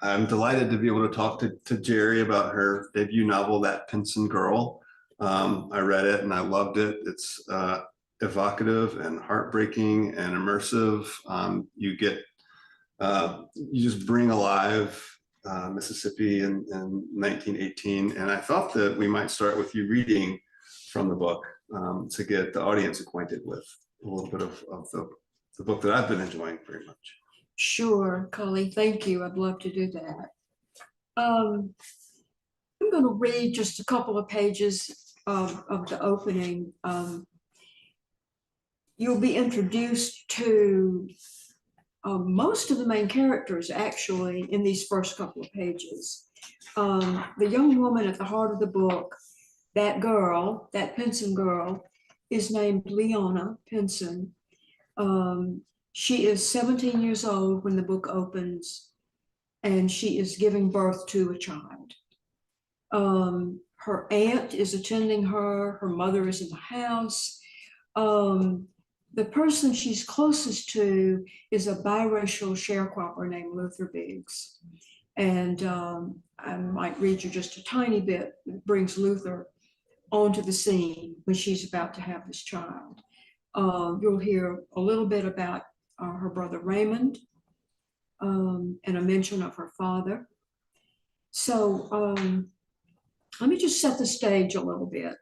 I'm delighted to be able to talk to Gerry about her debut novel, That Pinson Girl. I read it and I loved it. It's evocative and heartbreaking and immersive. You just bring alive Mississippi in 1918. And I thought that we might start with you reading from the book to get the audience acquainted with a little bit of the book that I've been enjoying very much. Sure, Culley, thank you. I'd love to do that. I'm going to read just a couple of pages of the opening. You'll be introduced to most of the main characters, actually, in these first couple of pages. The young woman at the heart of the book, that girl, that Pinson girl, is named Leona Pinson. She is 17 years old when the book opens, and she is giving birth to a child. Her aunt is attending her. Her mother is in the house. The person she's closest to is a biracial sharecropper named Luther Biggs. And I might read you just a tiny bit that brings Luther onto the scene when she's about to have this child. You'll hear a little bit about her brother Raymond and a mention of her father. So let me just set the stage a little bit.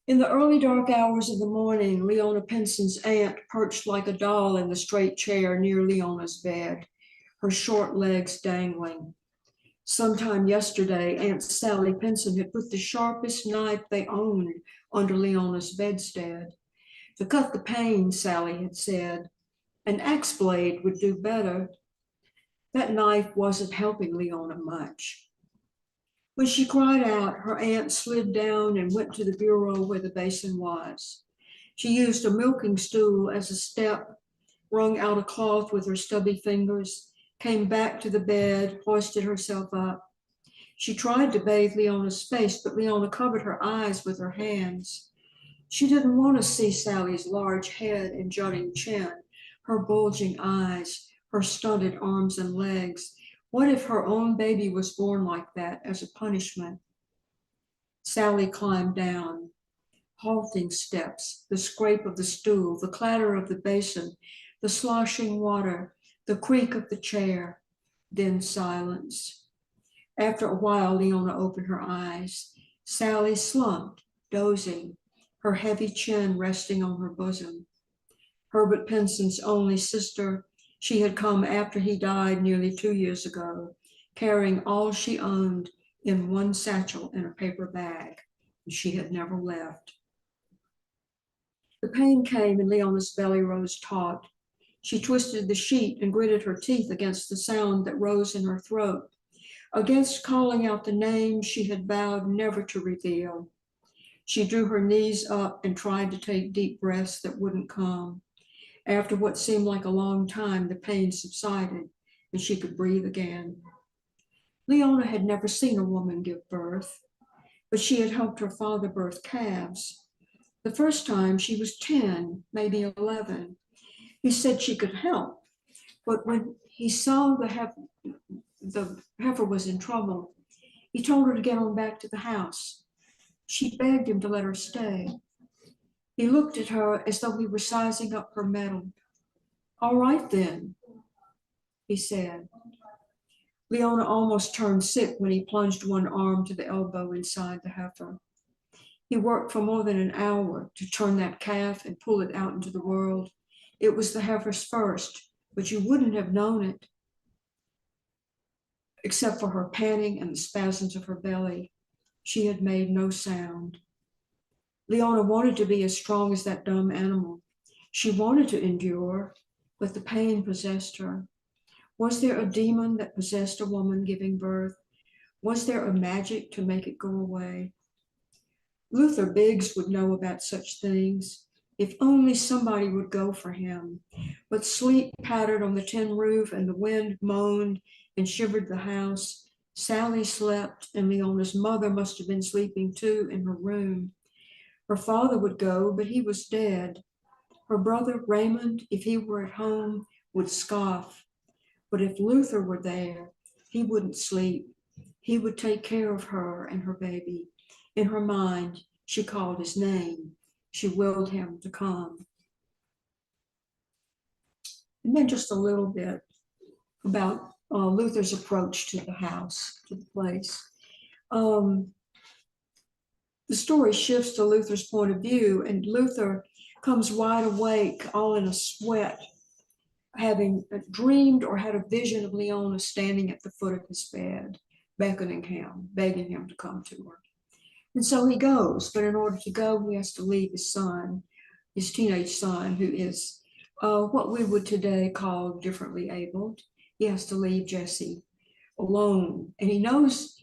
In the early dark hours of the morning, Leona Pinson's aunt perched like a doll in the straight chair near Leona's bed, her short legs dangling. Sometime yesterday, Aunt Sally Pinson had put the sharpest knife they owned under Leona's bedstead. To cut the pain, Sally had said, an axe blade would do better. That knife wasn't helping Leona much. When she cried out, her aunt slid down and went to the bureau where the basin was. She used a milking stool as a step, wrung out a cloth with her stubby fingers, came back to the bed, hoisted herself up. She tried to bathe Leona's face, but Leona covered her eyes with her hands. She didn't want to see Sally's large head and jutting chin, her bulging eyes, her stunted arms and legs. What if her own baby was born like that as a punishment? Sally climbed down, halting steps, the scrape of the stool, the clatter of the basin, the sloshing water, the creak of the chair, then silence. After a while, Leona opened her eyes. Sally slumped, dozing, her heavy chin resting on her bosom. Herbert Pinson's only sister, she had come after he died nearly 2 years ago, carrying all she owned in one satchel in a paper bag. She had never left. The pain came and Leona's belly rose taut. She twisted the sheet and gritted her teeth against the sound that rose in her throat, against calling out the name she had vowed never to reveal. She drew her knees up and tried to take deep breaths that wouldn't come. After what seemed like a long time, the pain subsided and she could breathe again. Leona had never seen a woman give birth, but she had helped her father birth calves. The first time she was 10, maybe 11. He said she could help, but when he saw the heifer was in trouble, he told her to get on back to the house. She begged him to let her stay. He looked at her as though he were sizing up her mettle. All right then, he said. Leona almost turned sick when he plunged one arm to the elbow inside the heifer. He worked for more than an hour to turn that calf and pull it out into the world. It was the heifer's first, but you wouldn't have known it, except for her panting and the spasms of her belly. She had made no sound. Leona wanted to be as strong as that dumb animal. She wanted to endure, but the pain possessed her. Was there a demon that possessed a woman giving birth? Was there a magic to make it go away? Luther Biggs would know about such things. If only somebody would go for him. But sleep pattered on the tin roof and the wind moaned and shivered the house. Sally slept and Leona's mother must have been sleeping too in her room. Her father would go, but he was dead. Her brother Raymond, if he were at home, would scoff. But if Luther were there, He wouldn't sleep. He would take care of her and her baby. In her mind, she called his name. She willed him to come. And then just a little bit about Luther's approach to the house, to the place. The story shifts to Luther's point of view, and Luther comes wide awake, all in a sweat, having dreamed or had a vision of Leona standing at the foot of his bed, beckoning him, begging him to come to her. And so he goes, but in order to go, he has to leave his son, his teenage son, who is what we would today call differently abled. He has to leave Jesse alone. And he knows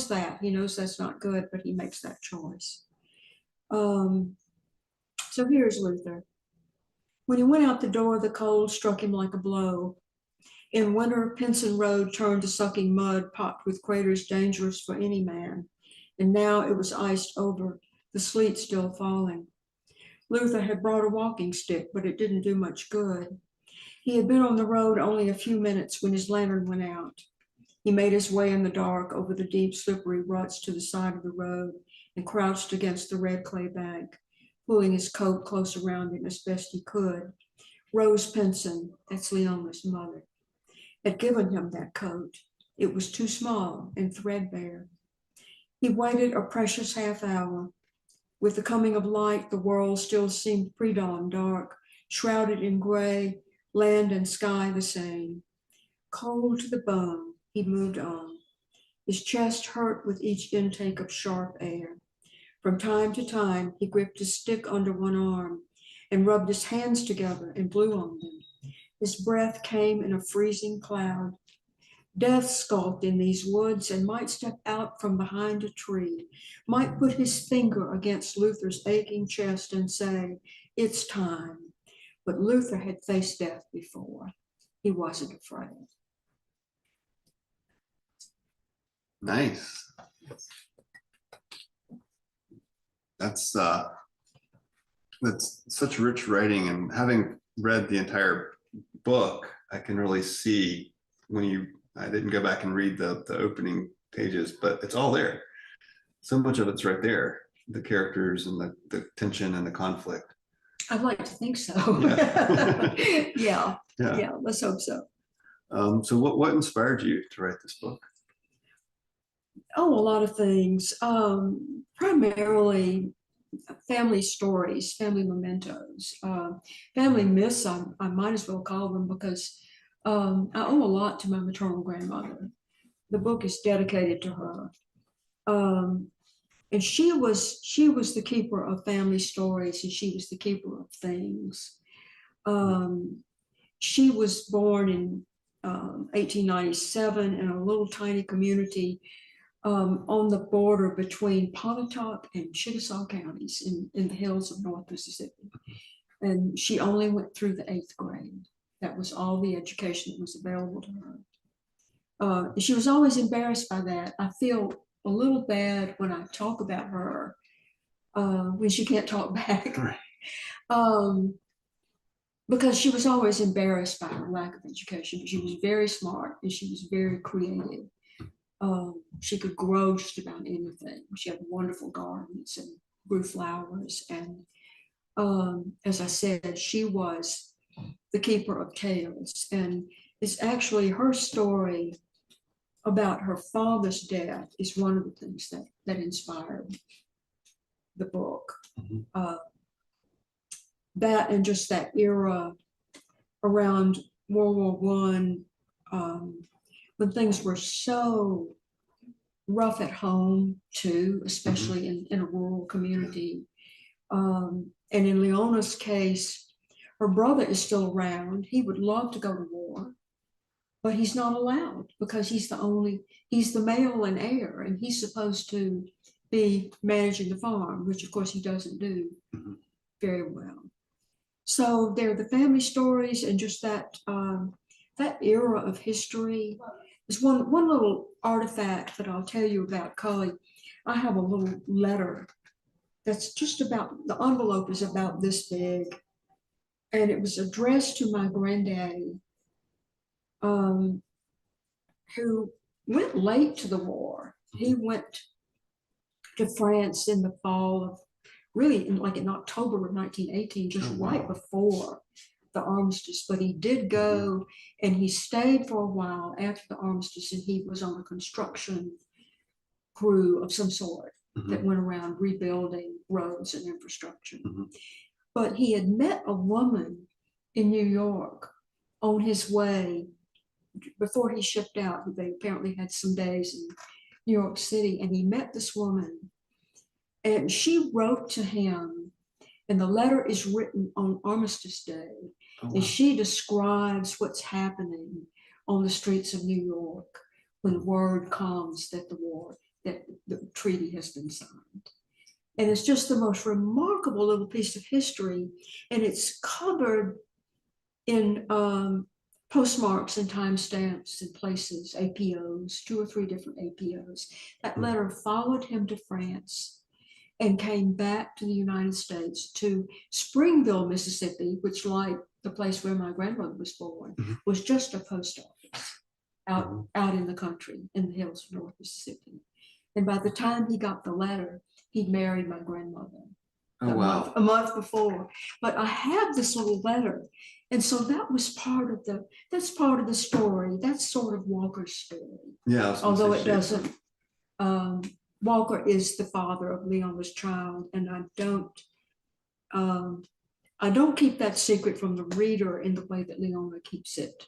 that. He knows that's not good, but he makes that choice. So here's Luther. When he went out the door, the cold struck him like a blow. In winter, Pinson Road turned to sucking mud, pocked with craters dangerous for any man. And now it was iced over, the sleet still falling. Luther had brought a walking stick, but it didn't do much good. He had been on the road only a few minutes when his lantern went out. He made his way in the dark over the deep, slippery ruts to the side of the road and crouched against the red clay bank, pulling his coat close around him as best he could. Rose Pinson, that's Leona's mother, had given him that coat. It was too small and threadbare. He waited a precious half hour. With the coming of light, the world still seemed pre-dawn dark, shrouded in gray, land and sky the same. Cold to the bone, he moved on. His chest hurt with each intake of sharp air. From time to time, he gripped his stick under one arm and rubbed his hands together and blew on them. His breath came in a freezing cloud. Death skulked in these woods and might step out from behind a tree, might put his finger against Luther's aching chest and say, "It's time." But Luther had faced death before. He wasn't afraid. Nice. That's such rich writing, and having read the entire book, I can really see I didn't go back and read the opening pages, but it's all there. So much of it's right there. The characters and the tension and the conflict. I'd like to think so. Yeah. Yeah, let's hope so. So what inspired you to write this book? Oh, a lot of things. Primarily family stories, family mementos, family myths, I might as well call them, because I owe a lot to my maternal grandmother. The book is dedicated to her. And she was the keeper of family stories, and she was the keeper of things. She was born in 1897 in a little tiny community on the border between Pontotoc and Chickasaw counties in the hills of North Mississippi. And she only went through the 8th grade. That was all the education that was available to her. She was always embarrassed by that. I feel a little bad when I talk about her when she can't talk back. Right. Because she was always embarrassed by her lack of education. She was very smart and she was very creative. She could grow just about anything. She had wonderful gardens and grew flowers. And as I said, she was the keeper of tales. And it's actually her story about her father's death is one of the things that inspired the book. Mm-hmm. That and just that era around World War I, when things were so rough at home too, especially in a rural community. And in Leona's case, her brother is still around. He would love to go to war, but he's not allowed because he's the male and heir, and he's supposed to be managing the farm, which of course he doesn't do very well. So they're the family stories, and just that era of history. There's one little artifact that I'll tell you about Culley. I have a little letter that's just about, the envelope is about this big, and it was addressed to my granddaddy, who went late to the war. He went to France in the fall of, really in October of 1918, just right before the armistice. But he did go, and he stayed for a while after the armistice, and he was on a construction crew of some sort that went around rebuilding roads and infrastructure. But he had met a woman in New York on his way before he shipped out. They apparently had some days in New York City, and he met this woman, and she wrote to him, and the letter is written on Armistice Day. And she describes what's happening on the streets of New York when word comes that the treaty has been signed. And it's just the most remarkable little piece of history. And it's covered in postmarks and timestamps and places, APOs, 2 or 3 different APOs. That letter followed him to France and came back to the United States, to Springville, Mississippi, which, like the place where my grandmother was born, was just a post office out in the country, in the hills of North Mississippi. And by the time he got the letter, he'd married my grandmother a month before. But I have this little letter. And so that was that's part of the story. That's sort of Walker's story. Yeah. Although it doesn't, Walker is the father of Leona's child, and I don't keep that secret from the reader in the way that Leona keeps it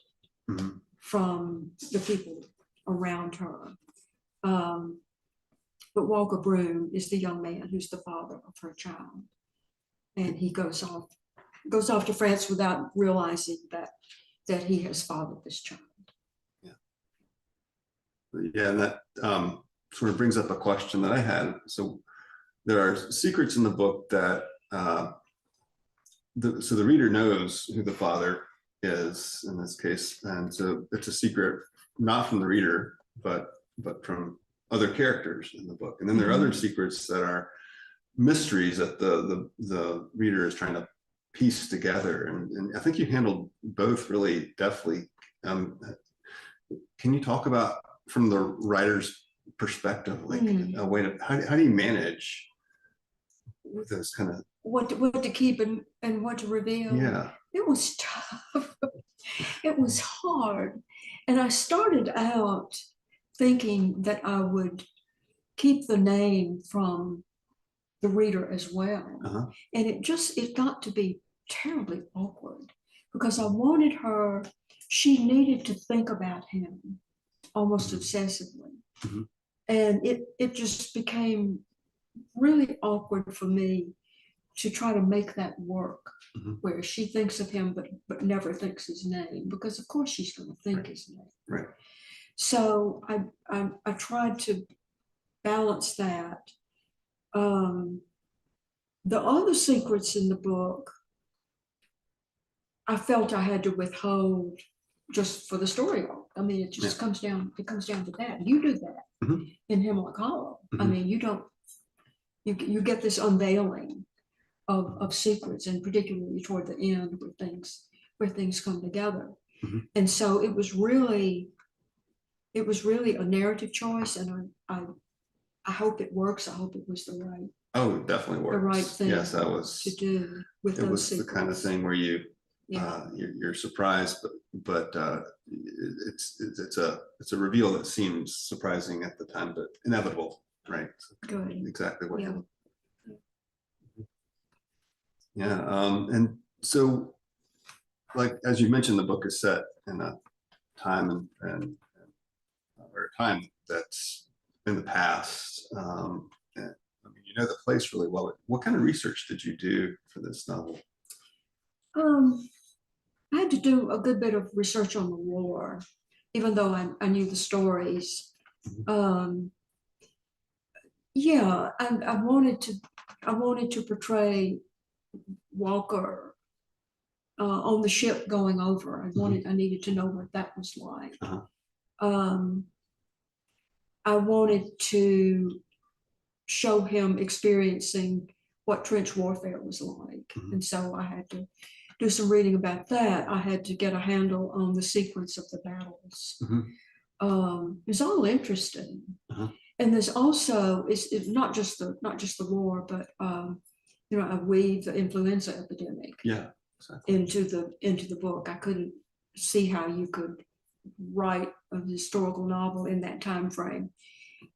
from the people around her. But Walker Broom is the young man who's the father of her child, and he goes off to France without realizing that he has fathered this child. Yeah, and that sort of brings up a question that I had. So there are secrets in the book that so the reader knows who the father is in this case, and so it's a secret not from the reader, but from other characters in the book. And then there are other secrets that are mysteries that the reader is trying to piece together. And I think you handled both really deftly. Can you talk about, from the writer's perspective, like a way to, how do you manage with this kind of what to keep and what to reveal? Yeah, it was tough. It was hard. And I started out thinking that I would keep the name from the reader as well. And it got to be terribly awkward, because I wanted her, she needed to think about him almost obsessively. And it just became really awkward for me to try to make that work, where she thinks of him but never thinks his name, because of course she's going to think his name. right. So I tried to balance that. The other secrets in the book, I felt I had to withhold just for the story arc. I mean, it just comes down to that. You do that in Hemlock Hollow. I mean, you get this unveiling of secrets, and particularly toward the end where things come together. And so it was really a narrative choice, and I hope it works. I hope it was the right. Oh, it definitely works. The right thing. Yes, that was to do with it those was secrets. the kind of thing where you're surprised, but it's a reveal that seems surprising at the time, but inevitable, right? So good. Exactly what. Yeah. And so, like as you mentioned, the book is set in a time and or a time that's in the past. And, I mean, you know the place really well. What kind of research did you do for this novel? I had to do a good bit of research on the war, even though I knew the stories. Yeah, I wanted to portray Walker on the ship going over. I needed to know what that was like. I wanted to show him experiencing what trench warfare was like. And so I had to do some reading about that. I had to get a handle on the sequence of the battles. It's all interesting. And there's also, it's not just the war, but I weave the influenza epidemic exactly. into the book. I couldn't see how you could write a historical novel in that time frame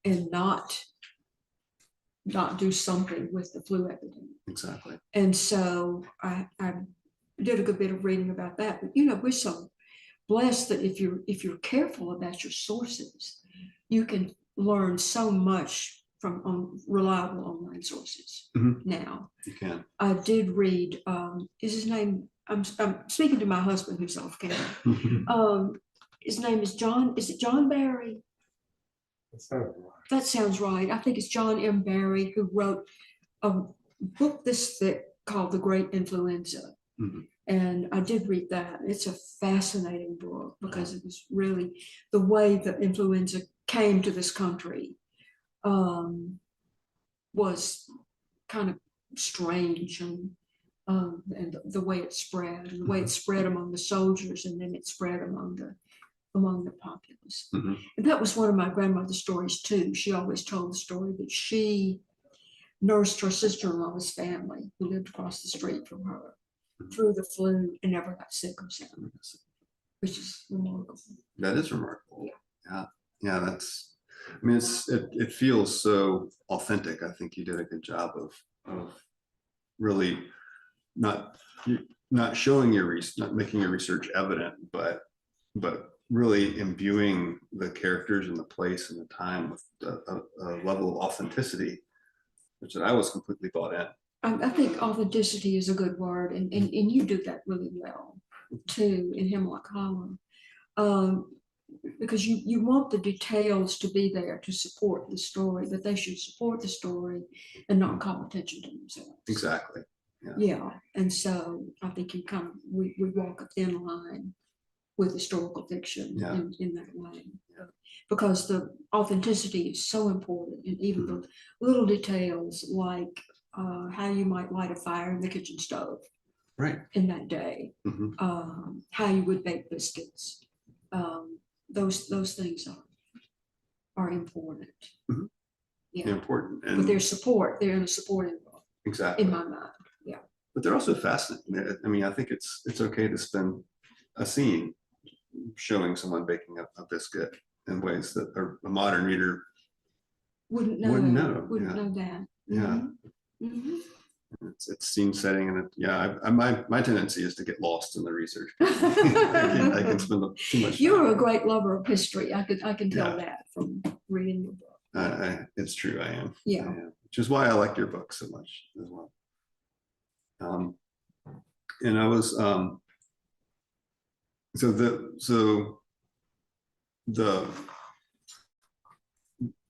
and not do something with the flu epidemic. Exactly. And so I did a good bit of reading about that. But we're so blessed that if you're careful about your sources, you can learn so much from reliable online sources. Now you can. I did read, is his name, I'm speaking to my husband who's off camera. His name is John, is it John Barry? That sounds right. I think it's John M. Barry, who wrote a book this thick called The Great Influenza. And I did read that. It's a fascinating book because it was really the way that influenza came to this country was kind of strange, and the way it spread, and the way it spread among the soldiers, and then it spread among the populace. And that was one of my grandmother's stories too. She always told the story that she nursed her sister-in-law's family who lived across the street from her through the flu and never got sick herself, which is remarkable. That is remarkable. Yeah. That's, I mean, it feels so authentic. I think you did a good job of really not showing not making your research evident, but really imbuing the characters and the place and the time with a level of authenticity, which I was completely bought in. I think authenticity is a good word, and you do that really well too in Hemlock Hollow, because you want the details to be there to support the story, that they should support the story and not call attention to themselves. Exactly. Yeah, and so I think we walk a thin line with historical fiction in that way, because the authenticity is so important, and even the little details like how you might light a fire in the kitchen stove in that day, how you would bake biscuits, those things are important. Important, but they're in a supporting role, exactly, in my mind. But they're also fascinating. I mean, I think it's okay to spend a scene showing someone baking up a biscuit in ways that a modern reader wouldn't know that. It's scene setting, and my tendency is to get lost in the research. I can spend too much time. You're a great lover of history. I can tell that from reading your book. It's true, I am. Yeah. Which is why I like your book so much as well. And I was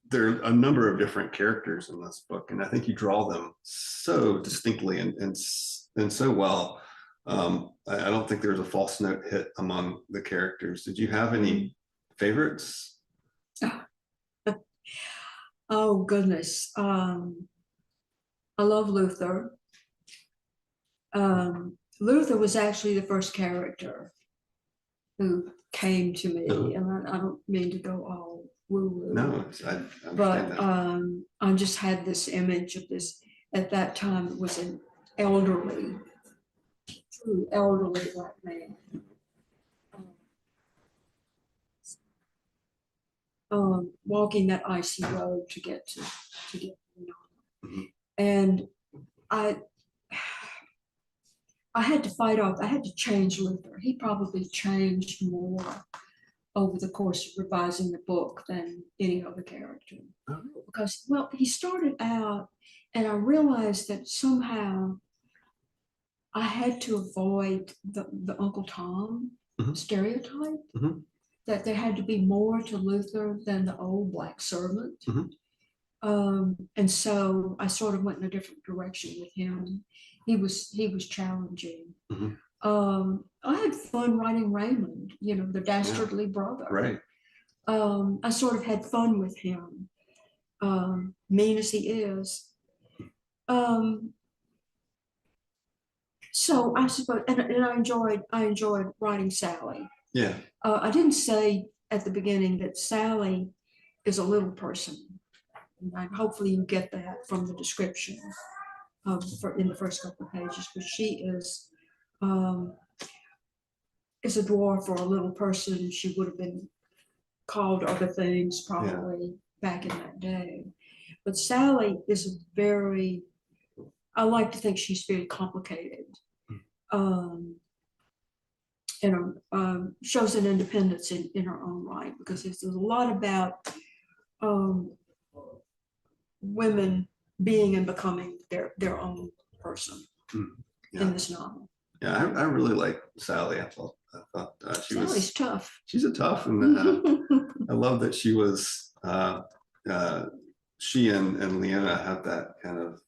there are a number of different characters in this book, and I think you draw them so distinctly and so well. I don't think there's a false note hit among the characters. Did you have any favorites? Oh goodness, I love Luther. Luther was actually the first character who came to me, and I don't mean to go all woo-woo. No, but I just had this image of this. At that time, it was an elderly black man. Walking that icy road to get to and I had to fight off. I had to change Luther. He probably changed more over the course of revising the book than any other character, because he started out, and I realized that somehow I had to avoid the Uncle Tom stereotype, that there had to be more to Luther than the old black servant. And so I sort of went in a different direction with him. He was challenging. I had fun writing Raymond, the dastardly brother. Right. I sort of had fun with him, mean as he is. So I suppose, and I enjoyed writing Sally. Yeah. I didn't say at the beginning that Sally is a little person. And hopefully you get that from the description in the first couple of pages, but she is a dwarf or a little person. She would have been called other things probably back in that day. But Sally is I like to think she's very complicated. And shows an independence in her own right, because there's a lot about women being and becoming their own person in this novel. Yeah, I really like Sally. I thought Sally's tough. She's a tough, and I love that she was. She and Leona have that kind of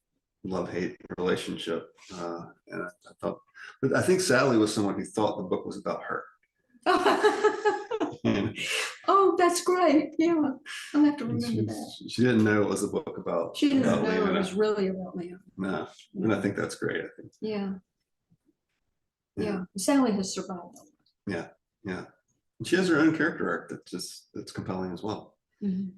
love-hate relationship, and I thought, but I think Sally was someone who thought the book was about her. Oh, that's great! Yeah, I'll have to remember that. She didn't know it was a book about. She didn't know Leona. it was really about Leona. No, and I think that's great. I think. Yeah. Sally has survived. Yeah. And she has her own character arc that's compelling as well. Mm-hmm.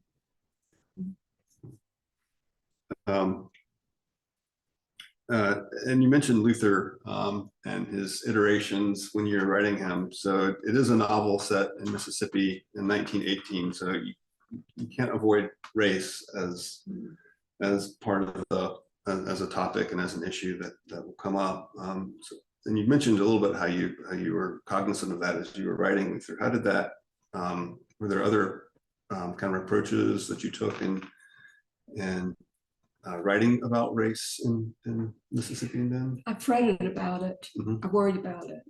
And you mentioned Luther and his iterations when you're writing him. So it is a novel set in Mississippi in 1918. So you can't avoid race as part of as a topic and as an issue that will come up. And you mentioned a little bit how you were cognizant of that as you were writing Luther. How did that? Were there other kind of approaches that you took in writing about race in Mississippian then? I fretted about it. Mm-hmm. I worried about it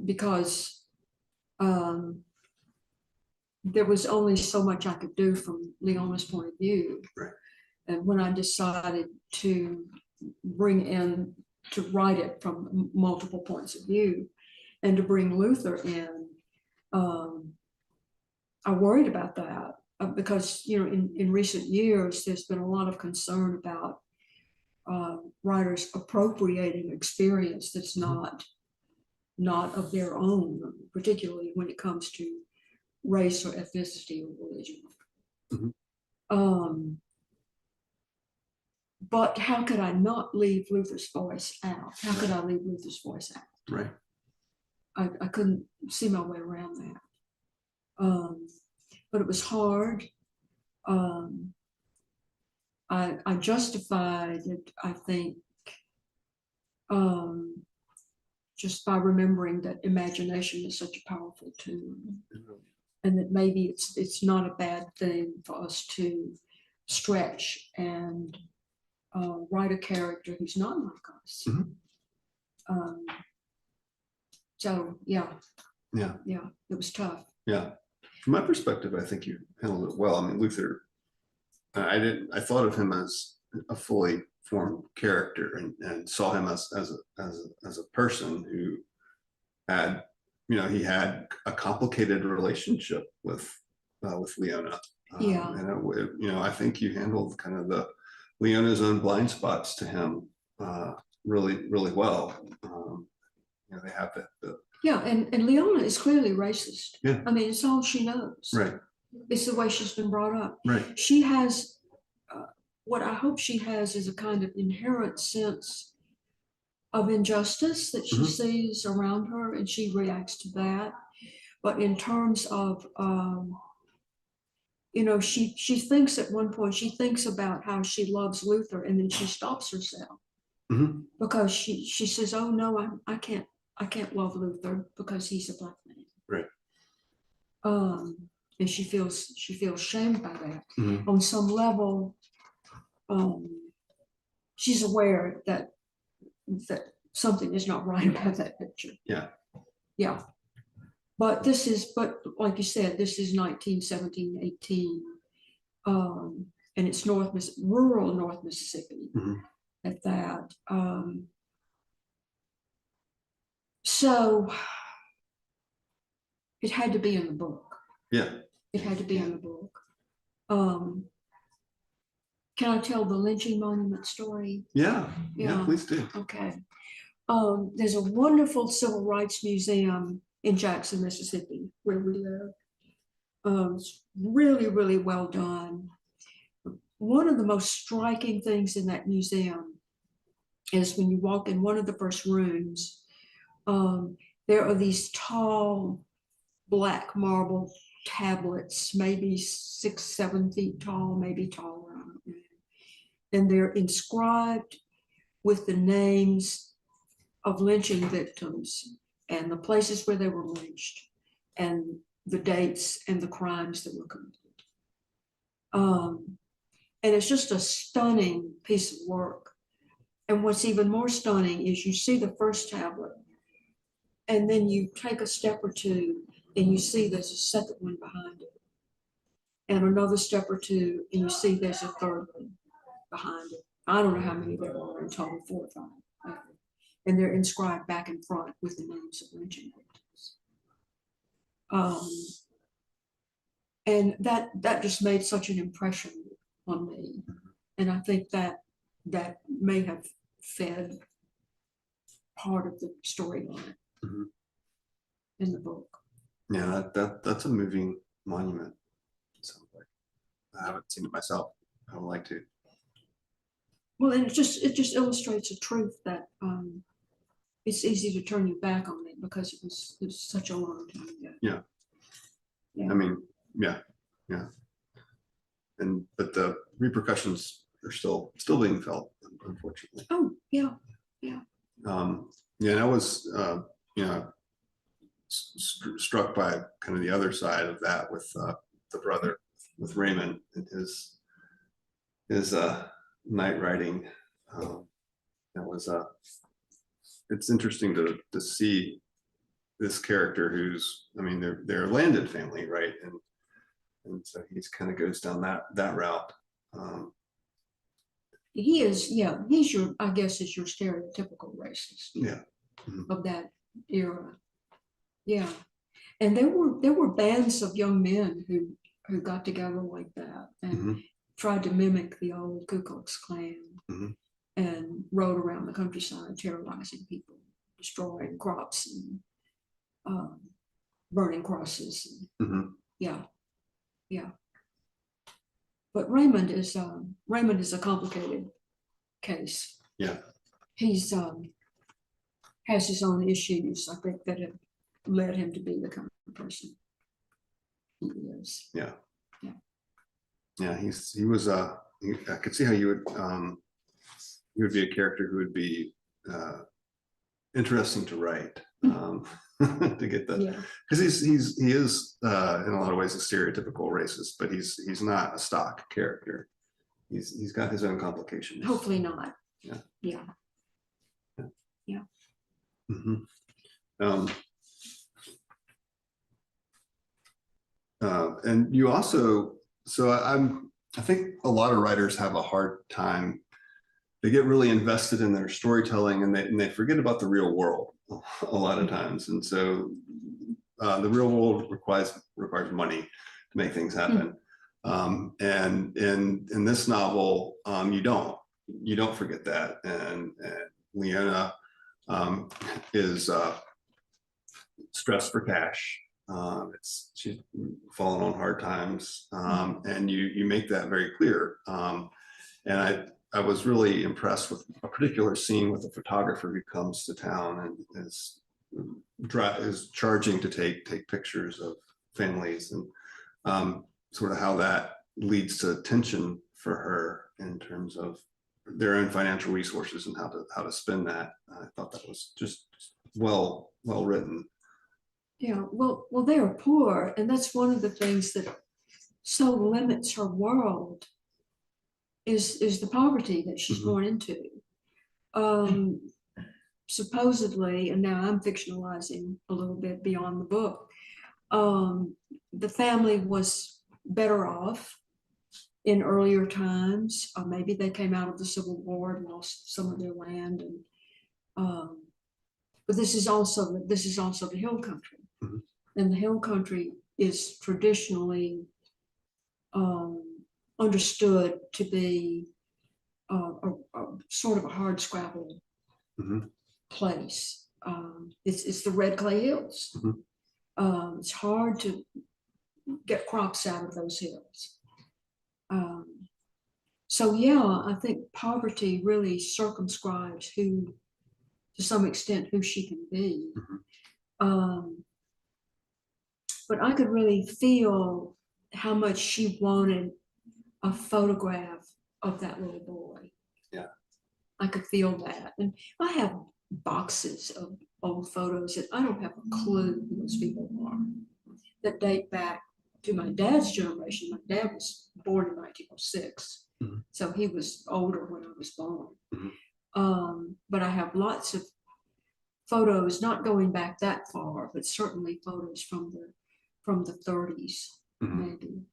because there was only so much I could do from Leona's point of view. Right. And when I decided to write it from multiple points of view and to bring Luther in, I worried about that. Because in recent years, there's been a lot of concern about writers appropriating experience that's not of their own, particularly when it comes to race or ethnicity or religion. Mm-hmm. But how could I not leave Luther's voice out? How could I leave Luther's voice out? Right. I couldn't see my way around that. But it was hard. I justified it, I think, just by remembering that imagination is such a powerful tool, and that maybe it's not a bad thing for us to stretch and write a character who's not like us. Mm-hmm. So yeah, it was tough. Yeah. From my perspective, I think you handled it well. I mean, Luther, I thought of him as a fully formed character and saw him as a person who had, he had a complicated relationship with Leona. And I think you handled kind of the Leona's own blind spots to him really, really well. They have that. Yeah, and Leona is clearly racist. Yeah. I mean, it's all she knows. Right. It's the way she's been brought up. Right. She has, what I hope she has is a kind of inherent sense of injustice that she sees around her, and she reacts to that. But in terms of, she thinks at one point, she thinks about how she loves Luther, and then she stops herself because she says, oh no, I can't love Luther because he's a Black man. Right. And she feels shamed by that. Mm-hmm. On some level, she's aware that something is not right about that picture. Yeah. Yeah. But like you said, this is 1917, 18. And it's rural North Mississippi at that. So it had to be in the book. Yeah. It had to be in the book. Can I tell the lynching monument story? Yeah, please do. Okay. There's a wonderful civil rights museum in Jackson, Mississippi, where we live. It's really, really well done. One of the most striking things in that museum is when you walk in one of the first rooms, there are these tall black marble tablets, maybe 6, 7 feet tall, maybe taller. I don't know. And they're inscribed with the names of lynching victims and the places where they were lynched and the dates and the crimes that were committed. And it's just a stunning piece of work. And what's even more stunning is you see the first tablet, and then you take a step or two, and you see there's a second one behind it, and another step or two, and you see there's a third one behind it. I don't know how many there are in total, 4 or 5. And they're inscribed back and front with the names of lynching victims. And that just made such an impression on me. And I think that may have fed part of the storyline in the book. Yeah, that's a moving monument. It sounds like. I haven't seen it myself. I would like to. Well, and it just illustrates a truth that it's easy to turn your back on it because it was such a long time ago. Yeah. I mean, yeah. But the repercussions are still being felt, unfortunately. Oh, yeah. And I was, struck by kind of the other side of that with the brother, with Raymond and his night writing. That was it's interesting to see this character who's, I mean, they're a landed family, right? And so he's kind of goes down that route. He is, yeah, he's your, I guess, is your stereotypical racist. Yeah. Of that era. Yeah. And there were bands of young men who got together like that and tried to mimic the old Ku Klux Klan and rode around the countryside terrorizing people, destroying crops and burning crosses. Yeah. But Raymond is a complicated case. Yeah. He's has his own issues, I think, that have led him to be the kind of person he is. Yeah. He was I could see how you would be a character who would be interesting to write. To get that, because he is in a lot of ways a stereotypical racist, but he's not a stock character. He's got his own complications. Hopefully not. Yeah. And you also, I think a lot of writers have a hard time. They get really invested in their storytelling and they forget about the real world a lot of times. And so the real world requires money to make things happen. And in this novel, you don't forget that. And Leona is stressed for cash. She's fallen on hard times, and you make that very clear. And I was really impressed with a particular scene with a photographer who comes to town and is charging to take pictures of families, and sort of how that leads to tension for her in terms of their own financial resources and how to spend that. I thought that was just well written. Yeah, well, they are poor, and that's one of the things that so limits her world is the poverty that she's born into. Supposedly, and now I'm fictionalizing a little bit beyond the book, the family was better off in earlier times. Maybe they came out of the Civil War and lost some of their land, and but this is also the hill country, and the hill country is traditionally understood to be a sort of a hard scrabble place. It's the red clay hills. It's hard to get crops out of those hills. So yeah, I think poverty really circumscribes who, to some extent, who she can be. But I could really feel how much she wanted a photograph of that little boy. Yeah. I could feel that. And I have boxes of old photos that I don't have a clue who those people are, that date back to my dad's generation. My dad was born in 1906, so he was older when I was born. But I have lots of photos, not going back that far, but certainly photos from the 30s, maybe.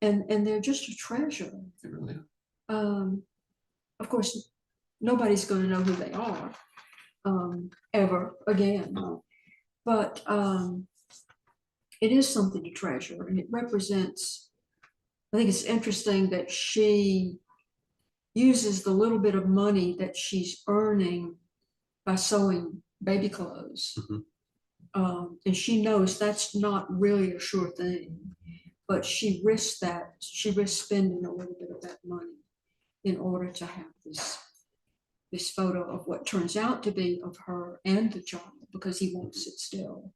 And they're just a treasure. They really are. Of course, nobody's going to know who they are ever again. But it is something to treasure, and it represents, I think it's interesting that she uses the little bit of money that she's earning by sewing baby clothes. And she knows that's not really a sure thing, but she risks that. She risks spending a little bit of that money in order to have this photo of what turns out to be of her and the child, because he won't sit still.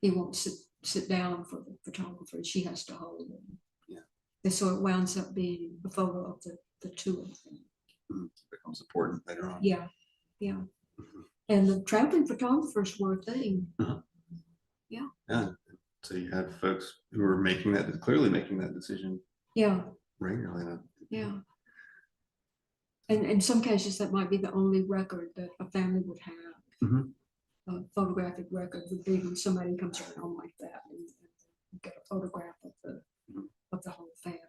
He won't sit down for the photographer. She has to hold him. Yeah. And so it winds up being a photo of the two of them. Becomes important later on. Yeah, yeah. And the traveling photographers were a thing. Yeah. Yeah. So you had folks who were clearly making that decision. Yeah. Regularly. Yeah. And in some cases, that might be the only record that a family would have. A photographic record would be when somebody comes around like that and get a photograph of the whole family.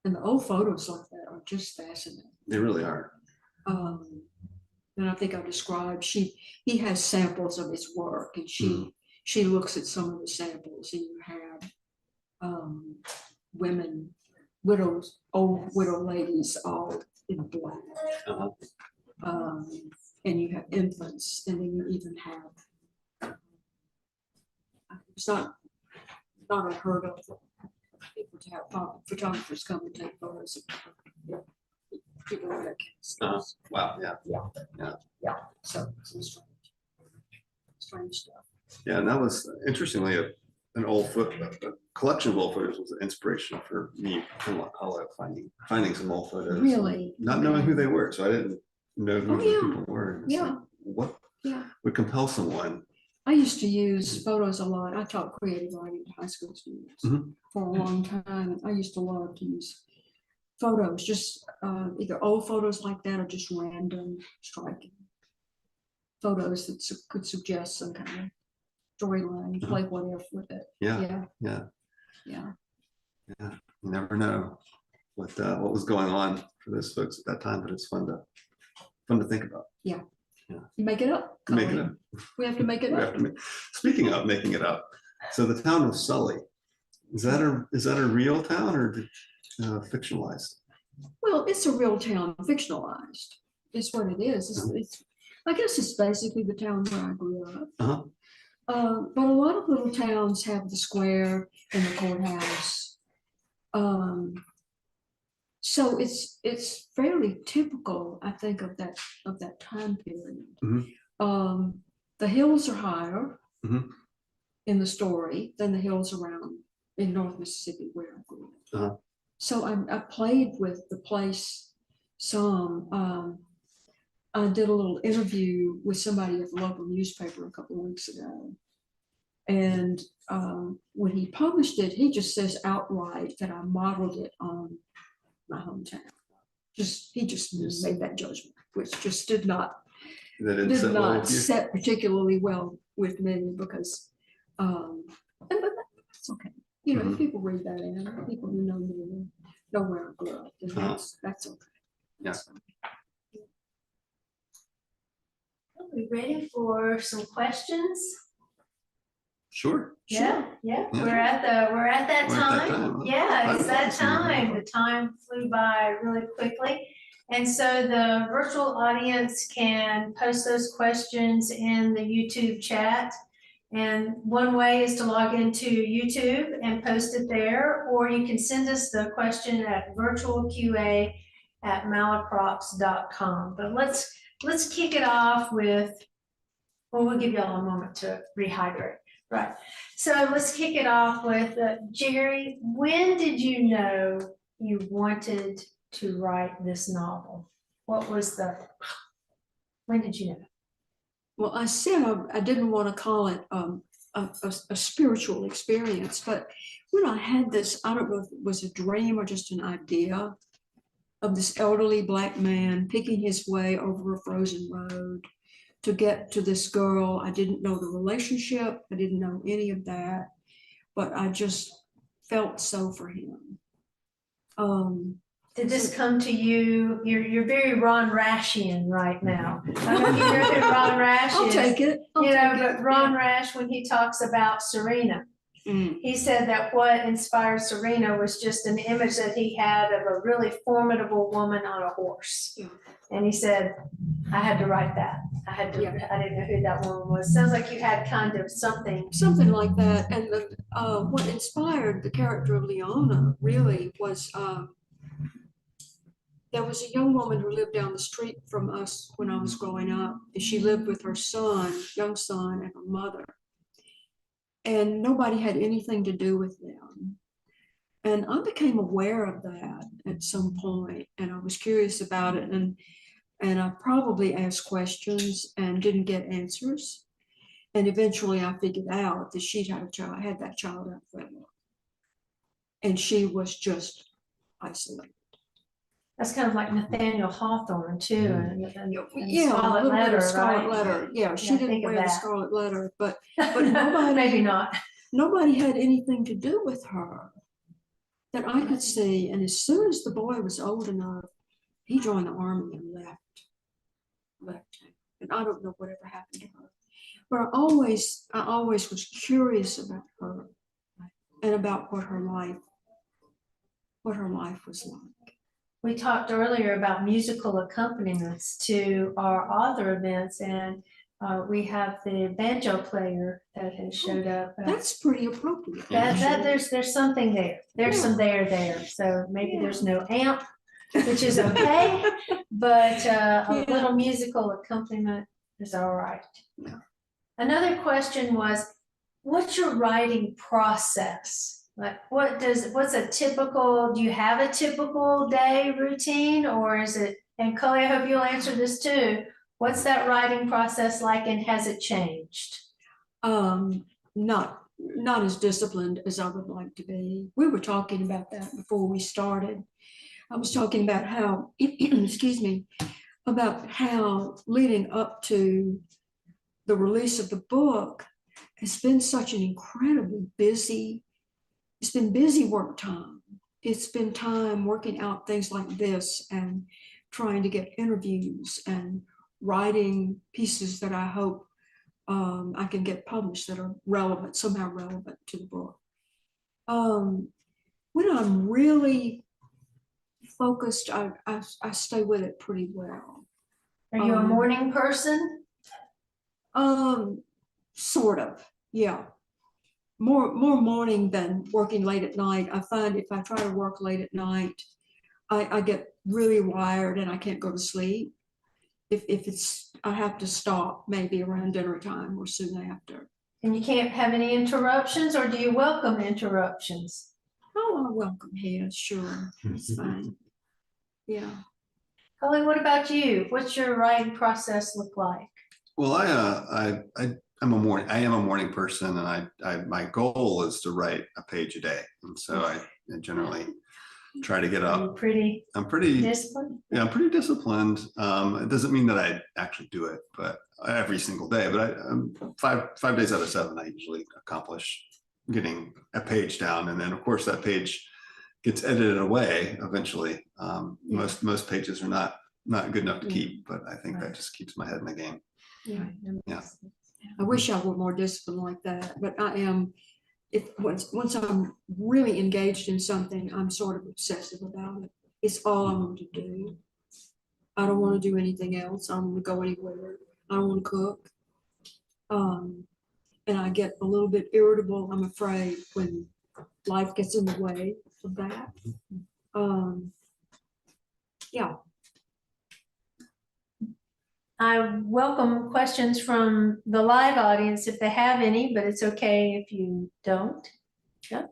And the old photos like that are just fascinating. They really are. And I think I described, he has samples of his work, and she looks at some of the samples, and you have women, widows, old widow ladies, all in black. And you have infants, and then you even have, it's not unheard of for people to have photographers come and take photos of people with their kids. Wow, yeah. So strange stuff. Yeah, and that was, interestingly, a collection of old photos was an inspiration for me, Hemlock Hollow, finding some old photos. Really? Not knowing who they were, so I didn't know who the people were. Yeah. Like, what would compel someone? I used to use photos a lot. I taught creative writing to high school students for a long time. I used to love to use photos, just either old photos like that or just random, striking photos that could suggest some kind of storyline, play whatever with it. Yeah. You never know what was going on for those folks at that time, but it's fun to think about. Yeah. You make it up. Make it up. We have to make it up. Speaking of making it up, so the town of Sully, is that a real town or fictionalized? Well, it's a real town, fictionalized. It's what it is. It's I guess it's basically the town where I grew up. But a lot of little towns have the square and the courthouse. So it's fairly typical, I think, of that time period. The hills are higher in the story than the hills around in North Mississippi where I grew up. So I played with the place some. I did a little interview with somebody at the local newspaper a couple of weeks ago. And when he published it, he just says outright that I modeled it on my hometown. He just made that judgment, which just did not set particularly well with me, because but that's okay. You know, if people read that in, people who know me know where I grew up, and that's okay. Yeah. Are we ready for some questions? Sure. Yeah. We're at that time. Yeah, it's that time. The time flew by really quickly. And so the virtual audience can post those questions in the YouTube chat, And one way is to log into YouTube and post it there, or you can send us the question at virtualqa@malaprops.com. But let's kick it off with, well, we'll give y'all a moment to rehydrate. Right. So let's kick it off with Gerry. When did you know you wanted to write this novel? When did you know? Well, I said I didn't want to call it a spiritual experience, but when I had this, I don't know if it was a dream or just an idea of this elderly Black man picking his way over a frozen road to get to this girl. I didn't know the relationship. I didn't know any of that, but I just felt so for him. Did this come to you? You're very Ron Rashian right now. I don't know if you know who Ron Rash is. I'll take it. But Ron Rash, when he talks about Serena, he said that what inspired Serena was just an image that he had of a really formidable woman on a horse. Yeah. And he said, I had to write that. I didn't know who that woman was. Sounds like you had kind of something like that. And what inspired the character of Leona really was there was a young woman who lived down the street from us when I was growing up, and she lived with her young son, and her mother. And nobody had anything to do with them. And I became aware of that at some point, and I was curious about it, and I probably asked questions and didn't get answers. And eventually I figured out that she'd had that child out of wedlock. And she was just isolated. That's kind of like Nathaniel Hawthorne too, and Yeah, Scarlet a little bit Letter, of Scarlet right? Letter. Yeah, she didn't think of wear the that. Scarlet Letter, but nobody, maybe not. Nobody had anything to do with her that I could see. And as soon as the boy was old enough, he joined the army and left him. And I don't know whatever happened to her. But I always was curious about her and about what her life was like. We talked earlier about musical accompaniments to our author events, and we have the banjo player that has showed up. That's pretty appropriate. There's something there. There's some there. So maybe there's no amp, which is okay, but a little musical accompaniment is all right. Yeah. Another question was, what's your writing process? Like, what's a typical, do you have a typical day routine, or is it, and Culley, I hope you'll answer this too, what's that writing process like, and has it changed? Not as disciplined as I would like to be. We were talking about that before we started. I was talking about how, excuse me, about how leading up to the release of the book has been such an incredibly busy, it's been busy work time. It's been time working out things like this and trying to get interviews and writing pieces that I hope I can get published that are somehow relevant to the book. When I'm really focused, I stay with it pretty well. Are you a morning person? Sort of, yeah. More morning than working late at night. I find if I try to work late at night, I get really wired and I can't go to sleep. I have to stop maybe around dinner time or soon after. And you can't have any interruptions, or do you welcome interruptions? Oh, I welcome his, sure, it's fine. Yeah. Culley, what about you? What's your writing process look like? Well, I am a morning person, and my goal is to write a page a day, and so I generally try to get up. I'm pretty disciplined. Yeah, I'm pretty disciplined. It doesn't mean that I actually do it, but every single day. But I'm 5 days out of 7, I usually accomplish getting a page down, and then of course that page gets edited away eventually. Most pages are not good enough to keep, but I think that just keeps my head in the game. Yeah. I wish I were more disciplined like that, but I am. Once I'm really engaged in something, I'm sort of obsessive about it. It's all I want to do. I don't want to do anything else. I don't want to go anywhere. I don't want to cook. and I get a little bit irritable, I'm afraid, when life gets in the way of that. Yeah. I welcome questions from the live audience if they have any, but it's okay if you don't. No?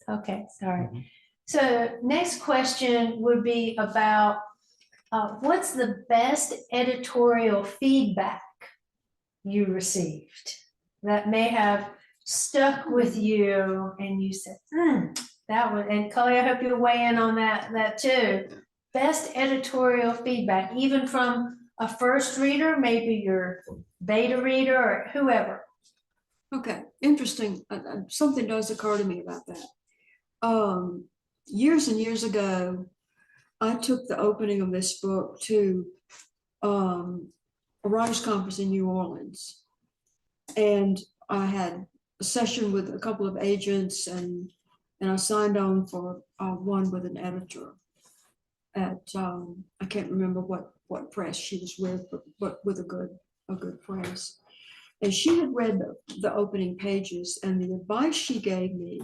Okay, sorry. So next question would be about what's the best editorial feedback you received that may have stuck with you and you said, that one, and Culley, I hope you'll weigh in on that too. Best editorial feedback, even from a first reader, maybe your beta reader or whoever. Okay, interesting. Something does occur to me about that. Years and years ago, I took the opening of this book to a writers' conference in New Orleans. And I had a session with a couple of agents, and I signed on for one with an editor at, I can't remember what press she was with, but with a good press. And she had read the opening pages, and the advice she gave me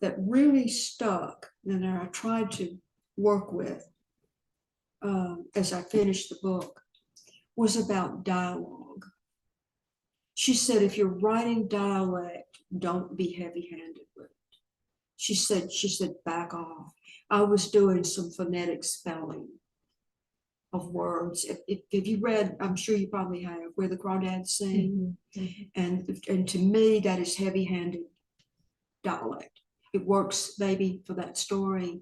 that really stuck and I tried to work with as I finished the book was about dialogue. She said, if you're writing dialect, don't be heavy-handed with it. She said, back off. I was doing some phonetic spelling of words. If you read, I'm sure you probably have, Where the Crawdads Sing. And to me, that is heavy-handed dialect. It works maybe for that story.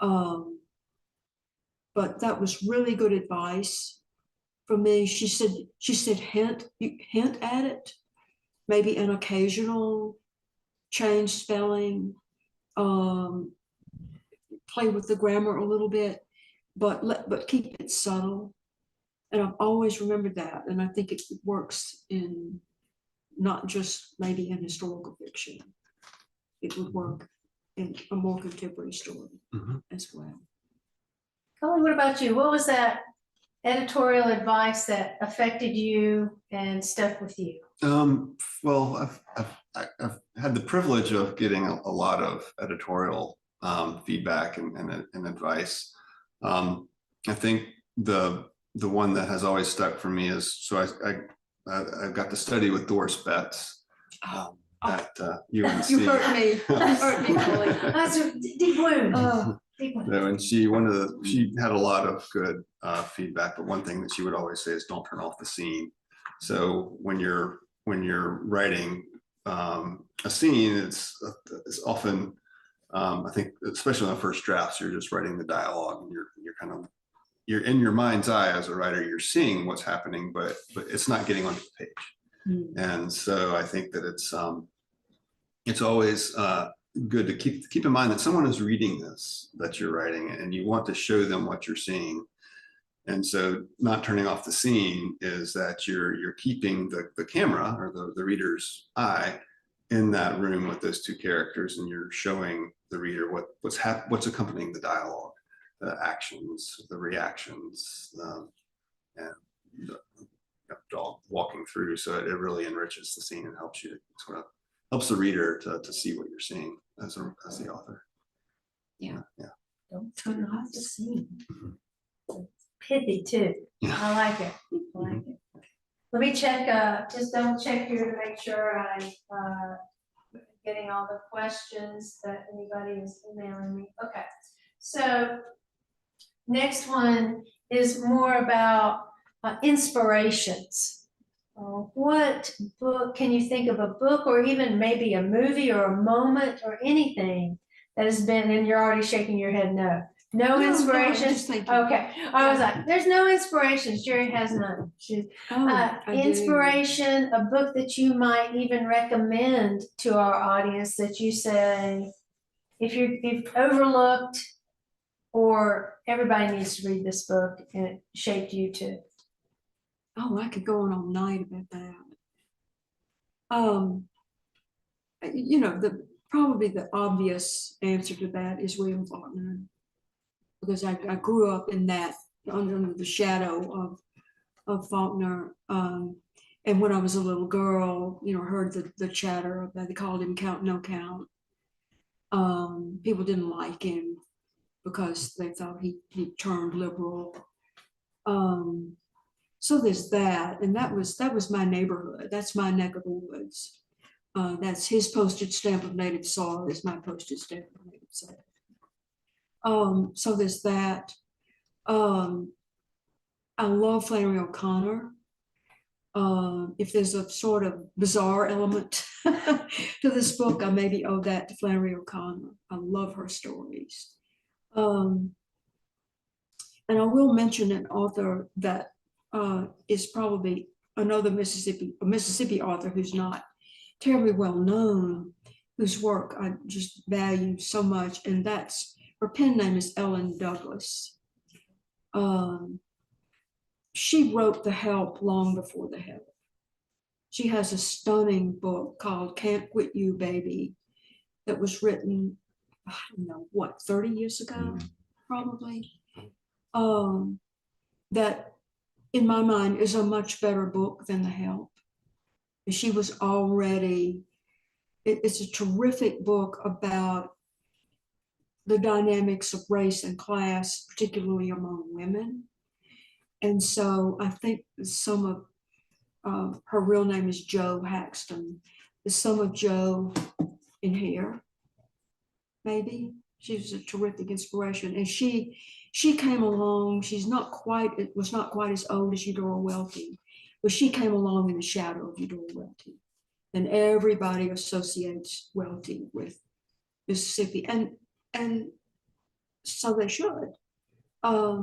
But that was really good advice for me. She said, hint at it, maybe an occasional change spelling, play with the grammar a little bit, but keep it subtle. And I've always remembered that. And I think it works in not just maybe in historical fiction. It would work in a more contemporary story as well. Culley, what about you? What was that editorial advice that affected you and stuck with you? Well, I've had the privilege of getting a lot of editorial feedback and advice. I think the one that has always stuck for me is, so I got to study with Doris Betts at UNC. You hurt me. You hurt me, Culley. That's a deep wound. Deep wound. And she had a lot of good feedback, but one thing that she would always say is don't turn off the scene. So when you're writing a scene, it's often I think, especially on the first drafts, you're just writing the dialogue, and you're in your mind's eye as a writer, you're seeing what's happening, but it's not getting onto the page. And so I think that it's always good to keep in mind that someone is reading this that you're writing, and you want to show them what you're seeing. And so not turning off the scene is that you're keeping the camera or the reader's eye in that room with those two characters, and you're showing the reader what's accompanying the dialogue, the actions, the reactions, and the dog walking through. So it really enriches the scene and helps the reader to see what you're seeing as the author. Yeah. Don't turn off the scene. Pithy too. Yeah. I like it. Let me check, just double check here to make sure I'm getting all the questions that anybody is emailing me. Okay, so next one is more about inspirations. What book, can you think of a book or even maybe a movie or a moment or anything that has been, and you're already shaking your head no. No inspirations? No, okay. I was like, there's no inspirations. Jerry has none. Inspiration, a book that you might even recommend to our audience that you say, if you've overlooked, or everybody needs to read this book and it shaped you too. Oh, I could go on all night about that. Probably the obvious answer to that is William Faulkner. Because I grew up in that, under the shadow of Faulkner. And when I was a little girl, you know, heard the chatter of that, they called him Count No Count. People didn't like him because they thought he turned liberal. So there's that, and that was my neighborhood. That's my neck of the woods. That's his postage stamp of native soil is my postage stamp of native soil. So there's that. I love Flannery O'Connor. If there's a sort of bizarre element to this book, I maybe owe that to Flannery O'Connor. I love her stories. And I will mention an author that is probably another Mississippi author who's not terribly well known, whose work I just value so much, and that's, her pen name is Ellen Douglas. She wrote The Help long before The Help. She has a stunning book called Can't Quit You, Baby, that was written, I don't know, what, 30 years ago, probably. That, in my mind, is a much better book than The Help. She was already, it's a terrific book about the dynamics of race and class, particularly among women. And so I think some of, her real name is Jo Haxton, there's some of Jo in here, maybe. She was a terrific inspiration. And she came along, was not quite as old as Eudora Welty, but she came along in the shadow of Eudora Welty. And everybody associates Welty with Mississippi. And so they should. I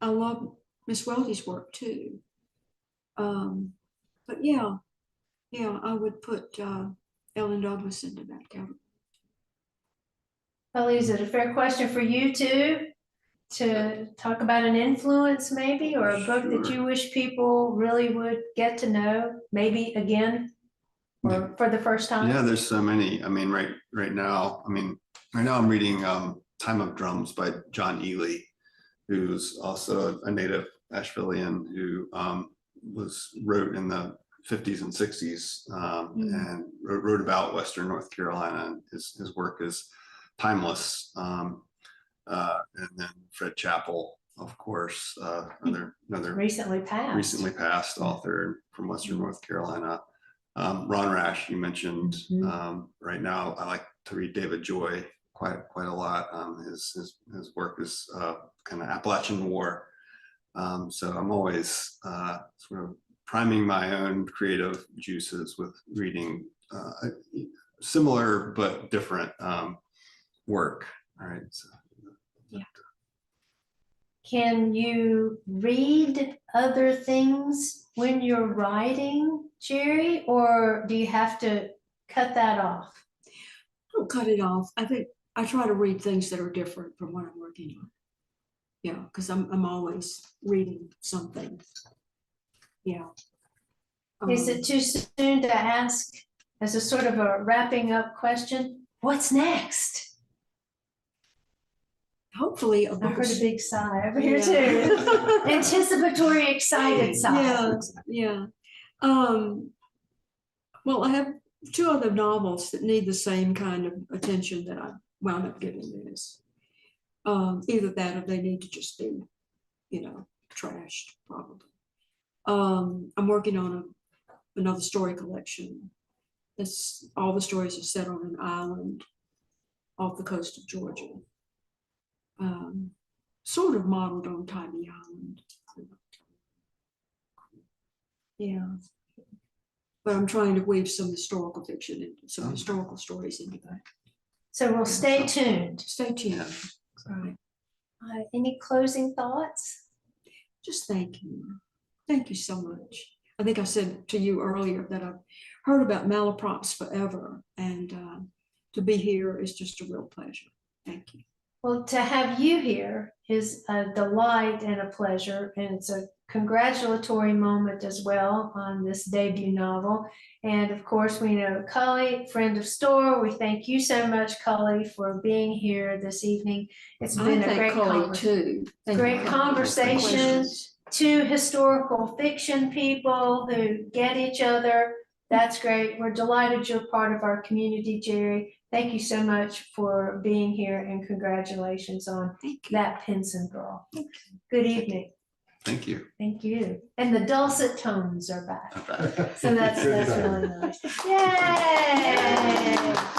love Miss Welty's work too. But yeah, I would put Ellen Douglas into that category. Culley, is it a fair question for you too, to talk about an influence maybe, or a book that you wish people really would get to know, maybe again, or for the first time? Yeah, there's so many. I mean, right now I'm reading Time of Drums by John Ely, who's also a native Ashevillean who wrote in the 50s and 60s and wrote about Western North Carolina. And his work is timeless. And then Fred Chappell, of course, another recently passed author from Western North Carolina. Ron Rash, you mentioned. Right now, I like to read David Joy quite a lot. His work is kind of Appalachian War. So I'm always sort of priming my own creative juices with reading similar but different work. All right. So, yeah. Can you read other things when you're writing, Gerry, or do you have to cut that off? I don't cut it off. I think I try to read things that are different from what I'm working on. Yeah, because I'm always reading something. Yeah. Is it too soon to ask, as a sort of a wrapping up question, what's next? Hopefully a book. I heard a big sigh over here too. Anticipatory, excited sigh. Yeah. Well, I have 2 other novels that need the same kind of attention that I wound up giving this. Either that or they need to just be, trashed, probably. I'm working on another story collection. All the stories are set on an island off the coast of Georgia. Sort of modeled on Tybee Island. Yeah. But I'm trying to weave some historical fiction into some historical stories into that. So we'll stay tuned. Stay tuned. Right. Any closing thoughts? Just thank you. Thank you so much. I think I said to you earlier that I've heard about malaprops forever, and to be here is just a real pleasure. Thank you. Well, to have you here is a delight and a pleasure, and it's a congratulatory moment as well on this debut novel. And of course, we know Culley, friend of store. We thank you so much, Culley, for being here this evening. It's been a great Culley too. Great conversation. two historical fiction people who get each other. That's great. We're delighted you're part of our community, Gerry. Thank you so much for being here, and congratulations on That Pinson Girl. Good evening. Thank you. Thank you. And the dulcet tones are back. Not bad. So that's really nice. Yay!